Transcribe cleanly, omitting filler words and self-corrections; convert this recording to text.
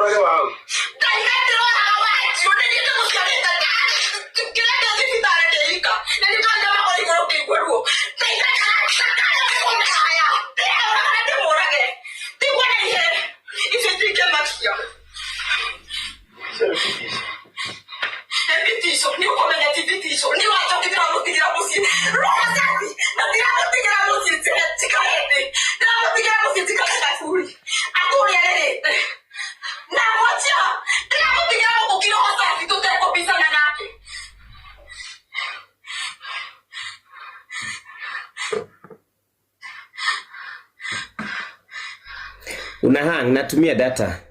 Ora wow. Dai che ora avanti, non devi mostrare da che la casa di dare dei ca. Non ti andiamo a quello che quello. Dai che sacare con caia. Dai ora che ora che. Ti vuoi che i senti che macchia. È vittiso, io come ne ti vittiso, io ho già tirato così. Rosati, non tirato così, ti caretti. Tirato così, ti caretti fuori. A tu le na moja, tirato con chi lo sa, ti tutte le copie sananati. Unahang natumia data.